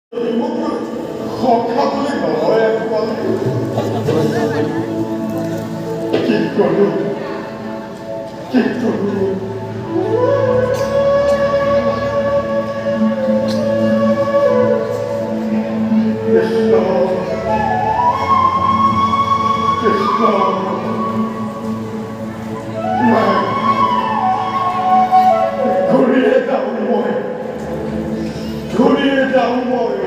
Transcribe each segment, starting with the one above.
ขอข้าวเลยหน่อยวันกินก่อนลูกกินก่อนลูก Yes, Lord. Yes, Lord. Right. Korea down boy. Korea down boy.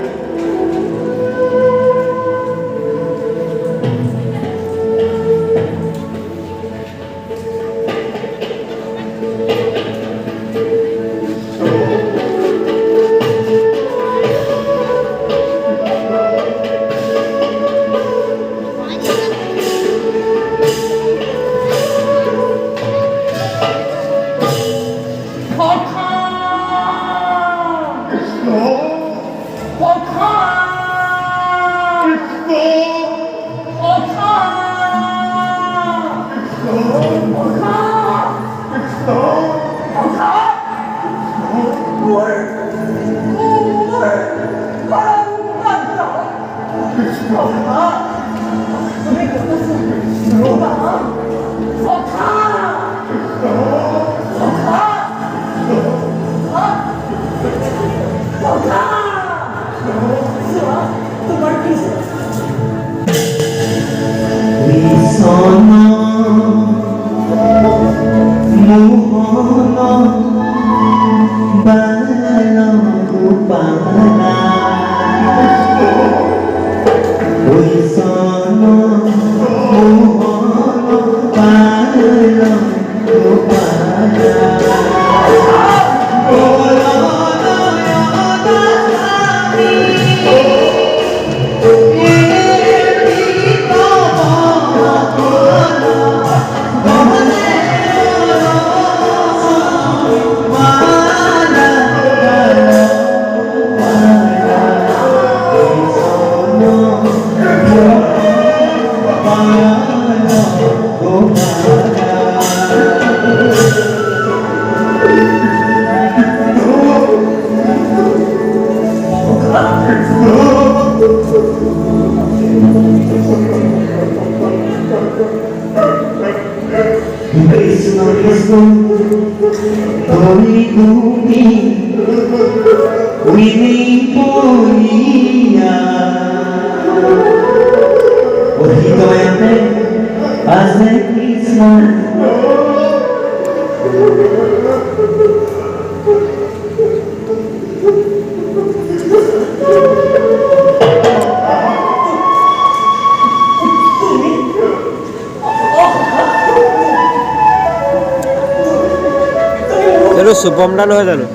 चलो सुपम डालो है चलो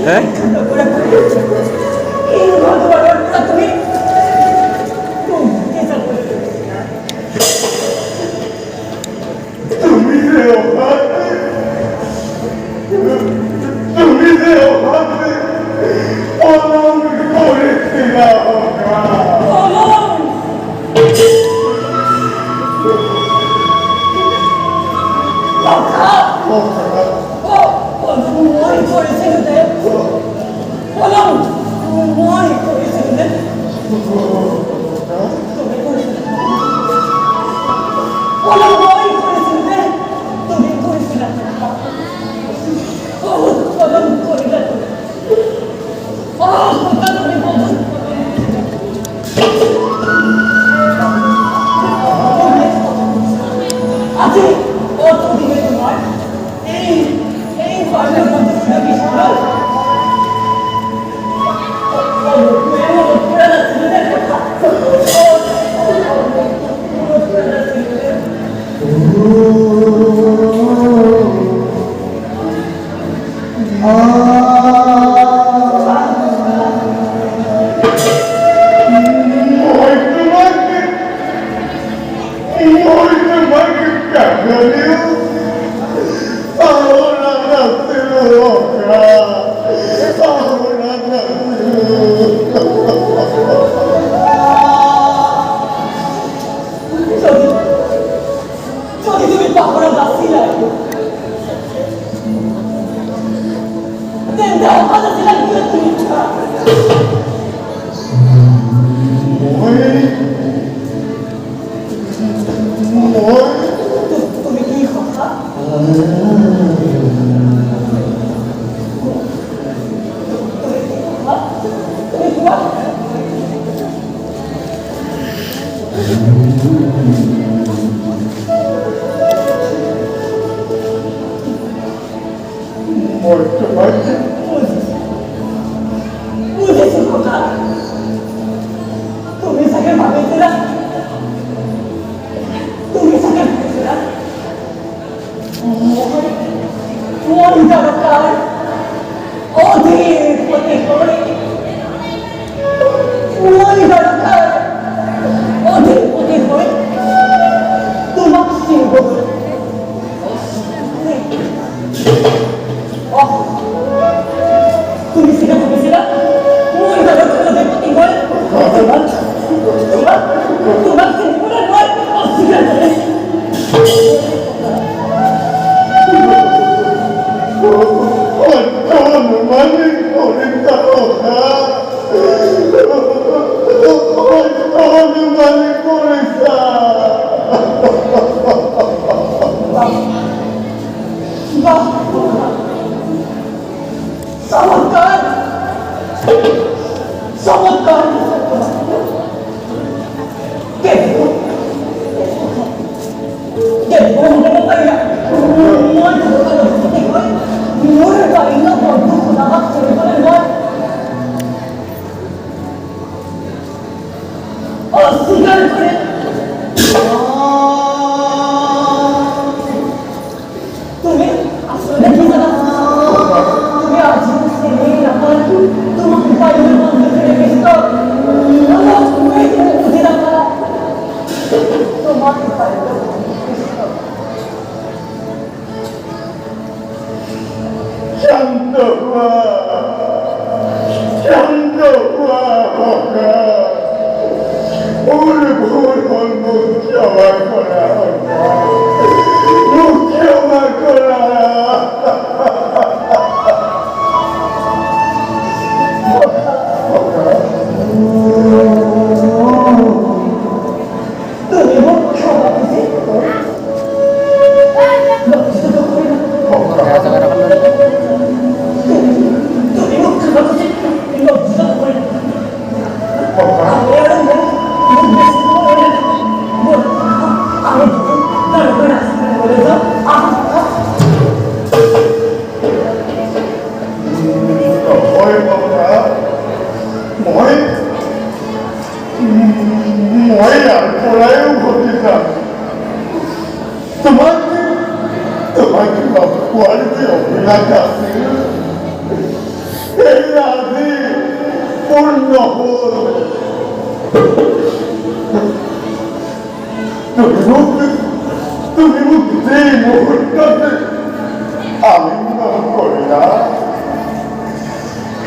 हैं 어, 정말 소리 지르네. 어머! molto facile. বুঝেছি খোকা, তুমি যাকে ভাবেছিলা, তুমি যাকে ভেবেছিলা মন দরকার অধীর পথে করে, মন দরকার অধীর পথে করে তোমার শিল্প তুমি সেটা ভেবেছিলা মন দরকার অধীর পথে করে তোমার জীবনের নয় অস্বীকার করে অনুমানিক করে তারা অনুমানিক করে চমৎকার চমৎকার অস্বীকার করে তুমি আসলে কি জানো, তুমি আজ তোমাকে পাইলে বন্ধ করে গেছিল তোমাকে পাইলে শান্ত হুয়া ভুল হল মুখ ক্ষমা করা মুখ ক্ষমা করা তুমি মুখ্য বাবুজি তুমি মুখ্য বাবুজি লজ্জিত করে মই আর পড়ায়ও ঘটি না তোমাকে বাপুয়ার যে অভিলাষ আছে এই আজি পূর্ণ হল তুমি মুখ যে মুহূর্ততে আলিঙ্গন করিলা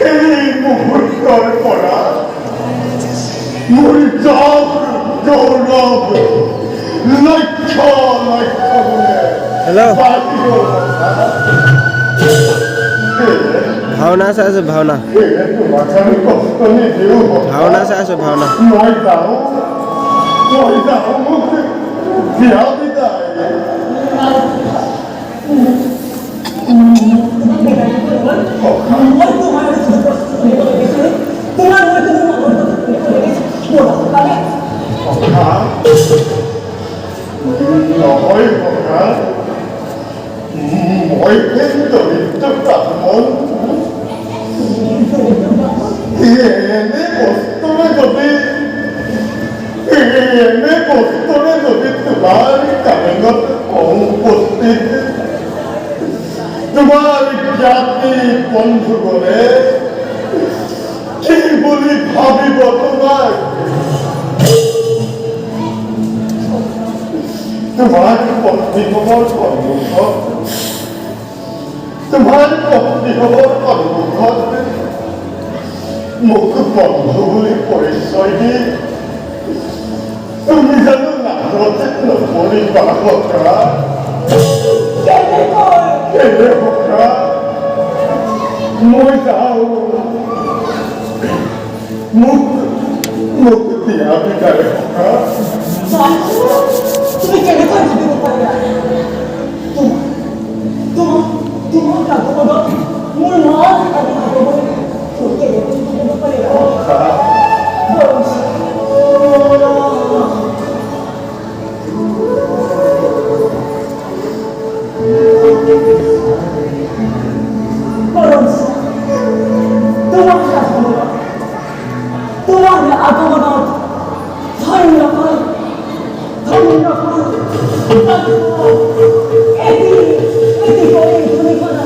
এই মুহূর্তর পরা মোৰ জব গৌৰৱ লক্ষ গুণে হেল্ল' ভাওনা চাই আছো ভাওনা তোমাক আমি কষ্ট নিদিওঁ ভাওনা চাই আছো ভাওনা মই যাওঁ মোক বিয়া বিদায় নহয় ককা মই কিন্তু ব্ৰাহ্মণ এনে বস্তুৰে যদি তোমাৰ কামেঙত উপস্থিত তোমাৰ জ্ঞাতি বন্ধুগণে কি বুলি ভাবিব তোমাক তোমাৰ পত্নীসমূহৰ সন্মুখত মোক বন্ধু বুলি পৰিচয় দি তুমি জানো নাচতে নপৰিবা ককা কেনে ককা মই যাওঁ মোক দিয়া বিদায় ককা তুমি কেনেকৈ ভাবিব পাৰিলা তোমাৰ কাকত মোৰ মন আদি ভাববলৈ তুমি কেনেকৈ ভাবিব পাৰিলা তোমার আগমনত ধন্য করো, ধন্য করো। এটি এটি করে তুমি করো।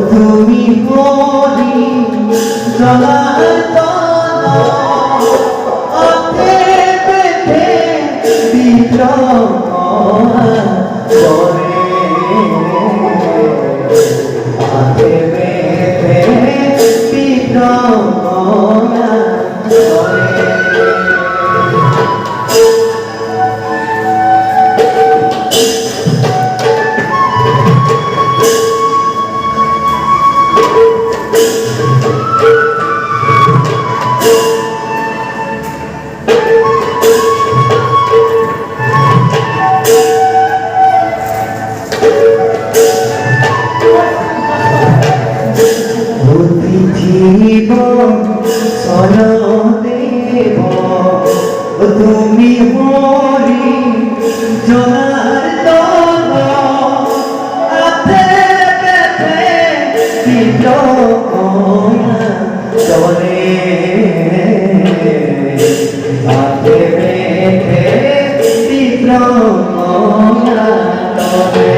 তুমি হরি জলাতন অতে পেতে বিদ্রোহ করে অতে পেতে বিদ্রোহ করে তুমি হরি জনার্দন আতে পেতে বিদ্রোহ চলে আতে পেতে বিদ্রোহ চলে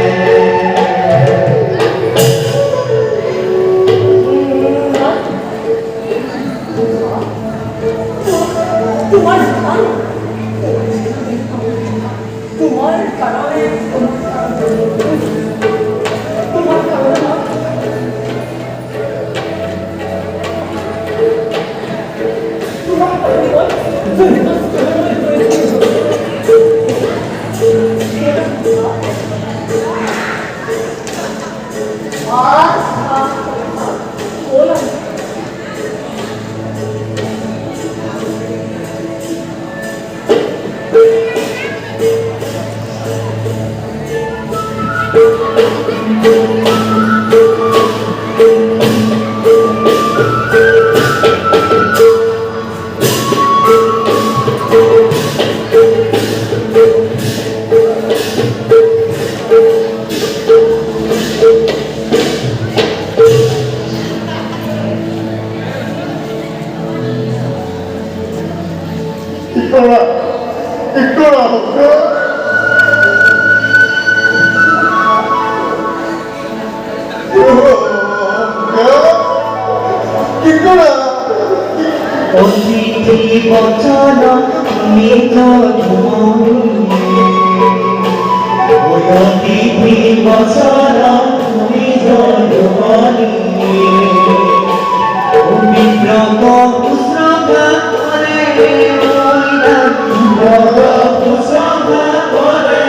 বচন নিজ অতিথি বচন নিজ বিপ্লব পুষ্পা করে পুষ্পা করে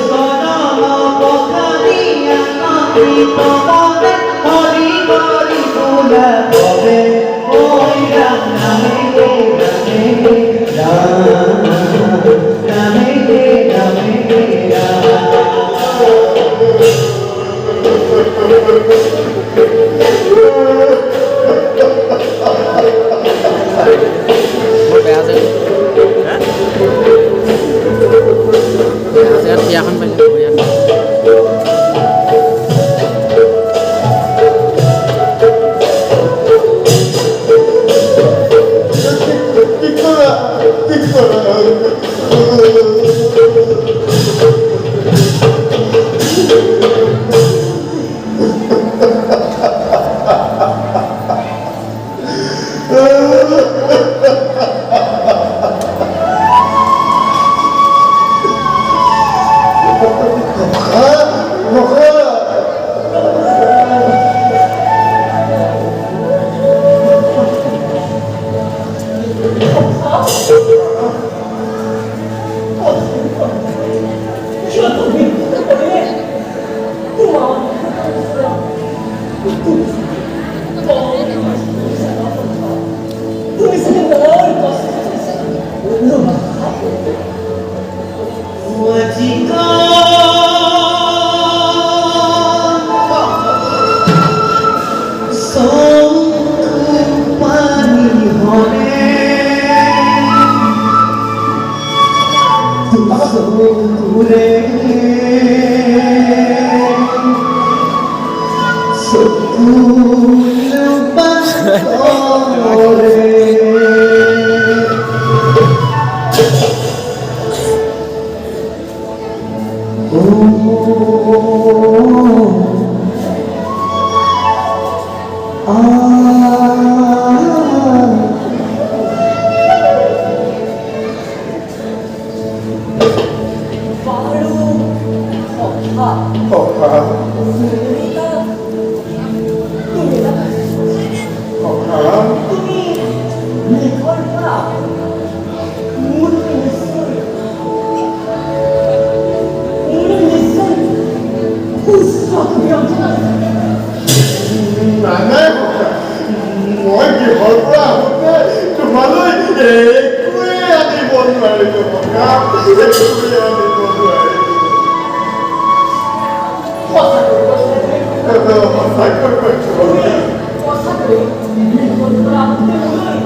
সনম পখানিয়া তোমাদের হরি হরি তোলা হবে ওই রাম নামে মোৰ বেয়া যে বিয়াখন পাইছে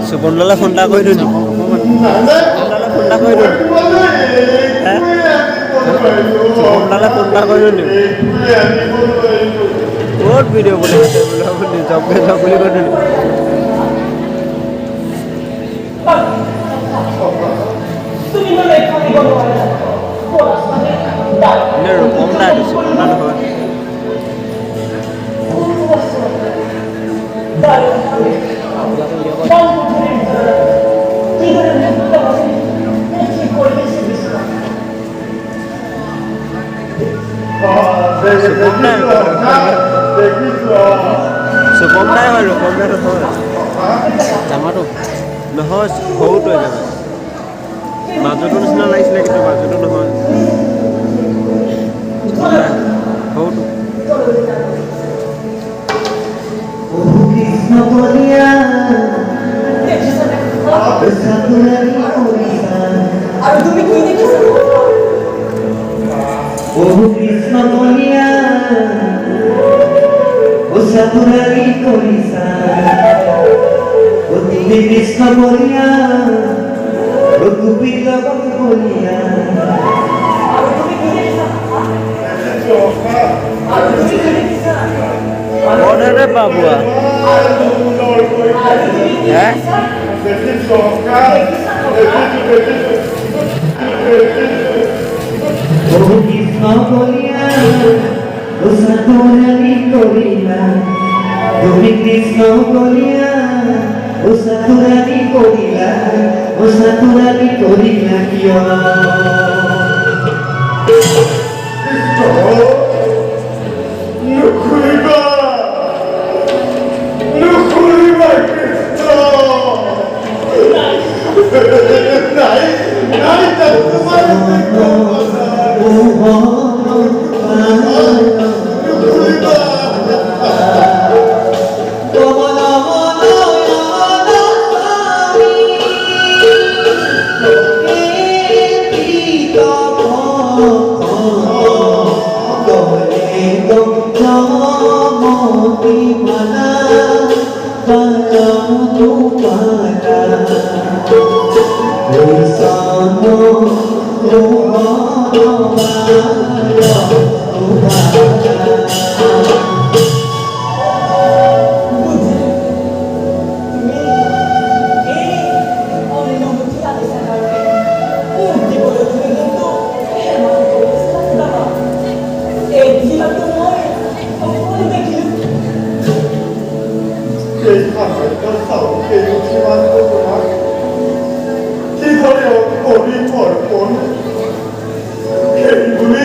সুপৰ্ণলৈ ফোন এটা কৰি দিওঁ সুপৰ্ণলৈ ফোন এটা কৰি দিওঁ ক'ত ভিডিঅ' বনাইছে বোলে জবকে জব বুলি কৈ দিলোঁ এনে ৰূপম এটা দিছোঁ সুপৰ্ণা নহয় শুভম নাই হয় ৰূপম নাই নহয় জামাটো নহয় সৰুটো একেবাৰে মাজুটোৰ নিচিনা লাগিছিলে কিন্তু মাজুটো নহয় সৰুটো আৰু তুমি কি দেখিছা বহু কৃষ্ণ বলিয়া ও সাধুরানী করিসা ও তুমি কৃষ্ণ বলিয়া ও গোপীর লগত বলিয়া আৰু তুমি কি দেখিছা আৰু তুমি কি দেখিছা অনেৰে বাবুয়া হে বহু কৃষ্ণ বলিয়া ও সাধুরানী করিলা তুমি কৃষ্ণ বলিয়া ও সাতুরানি করিলা ও সাতুরানি করিলা কিয় নুখুরিবা নুখুরিবা কৃষ্ণ নাই নাই তা তোমার নুখুরিবা এই খাবারটা সাউকে উঠিমান করোনা কি করে পরিবর্তন এইগুলি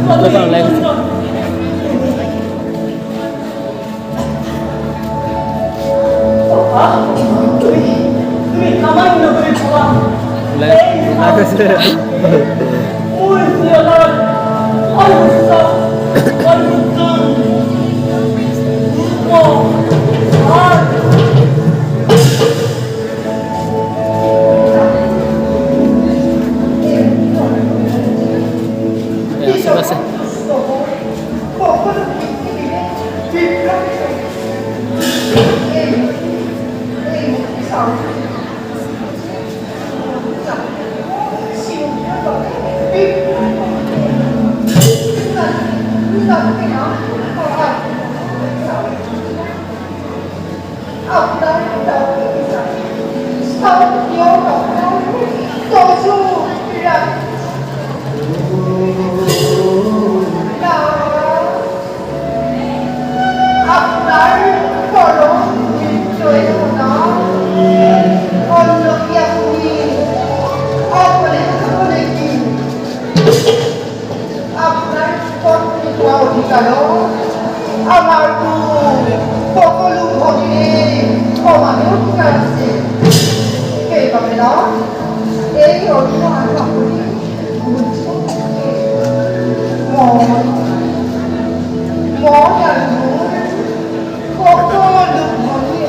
মনতে লাগিছিল হবে না এই অসহায় কাপড়ে মন আর মন কত দুঃখ নিয়ে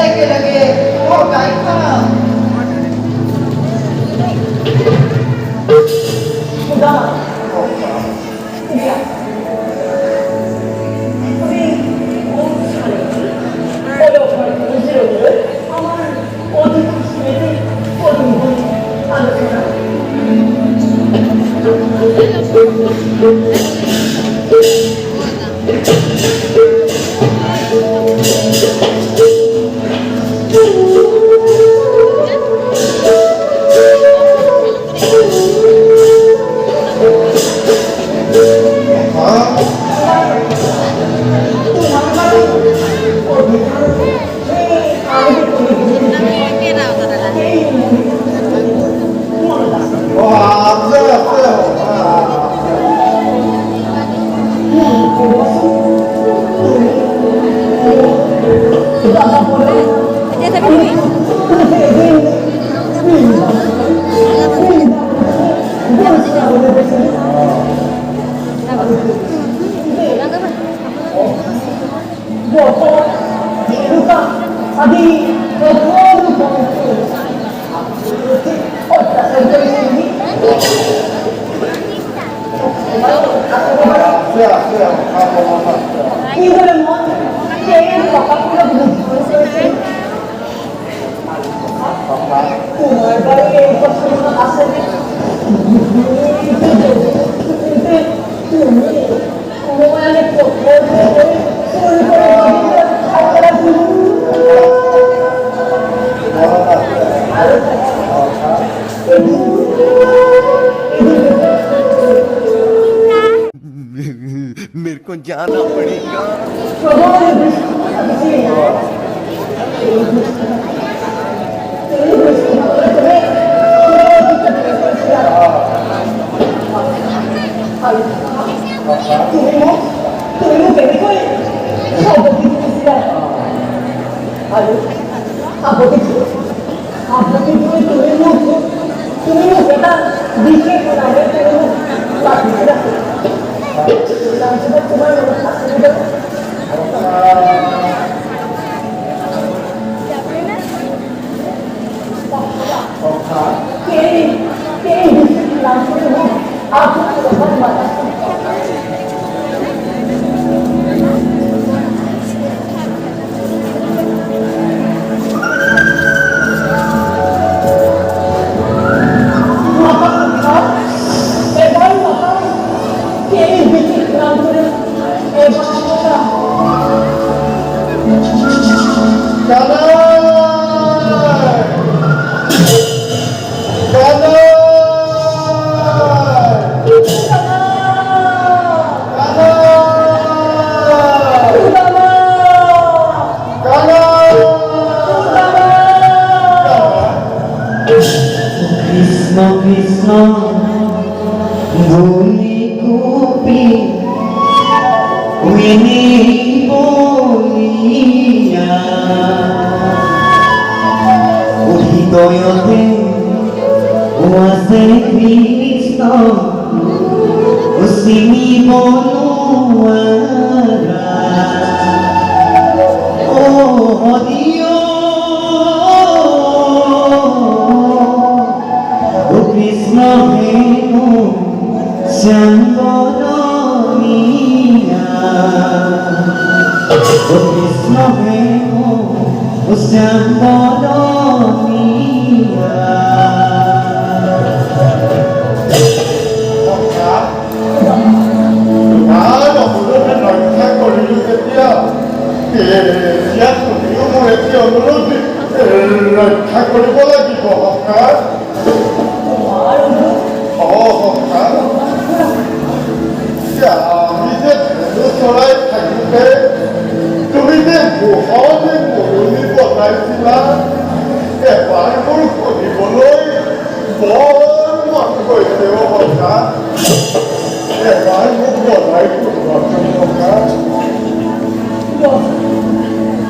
একেলগে ভগাই খাম খুদা তুমি কোন স্থানে বলো আমার অধিক স্মৃতি কতগুলি আলোচনা मेरे को जाना पड़ेगा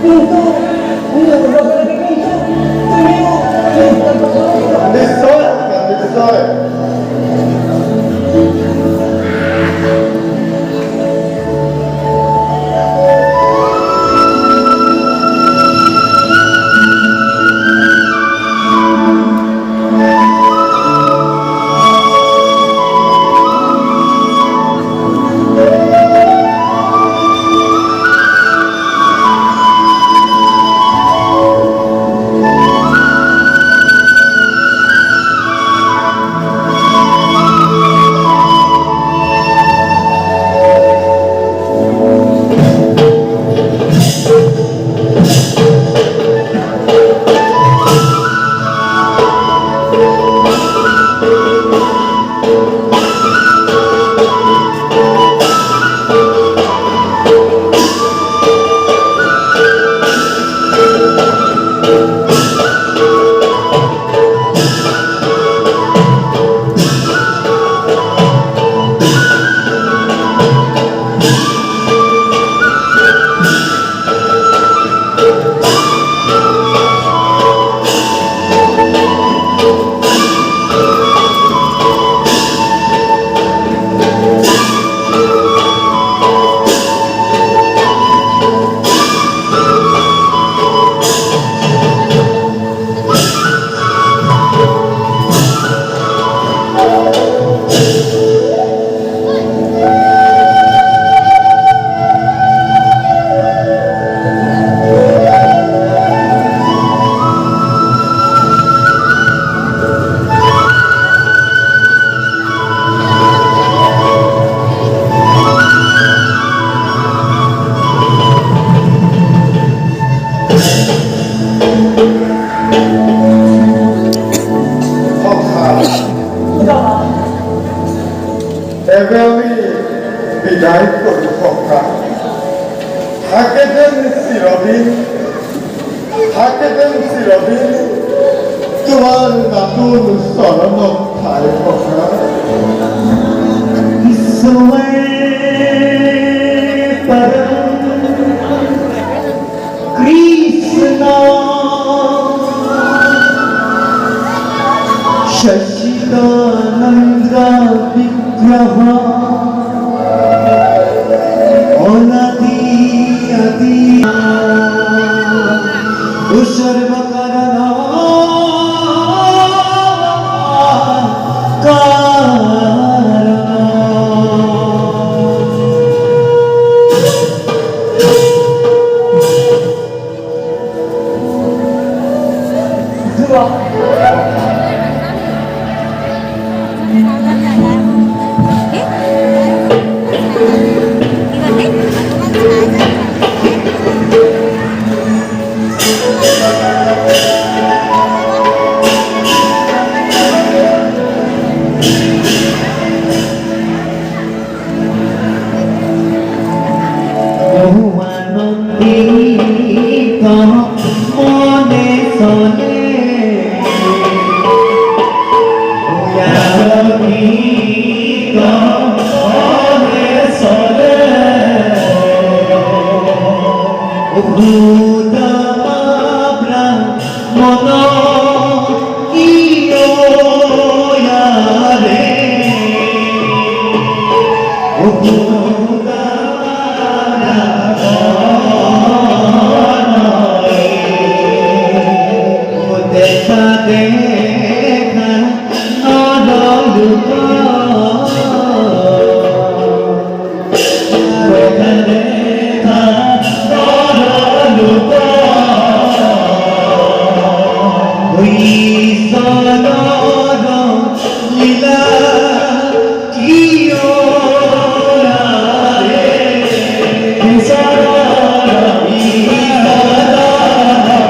কিন্তু এভাবেই বিদায় করি খোকা থাকে দেন চিরদিন তোমার নতুন চরণ ঠাই খোকা ईश्वर परम कृष्ण शशिकानंद विग्रह अनादि आदि सर्वकरण Dua.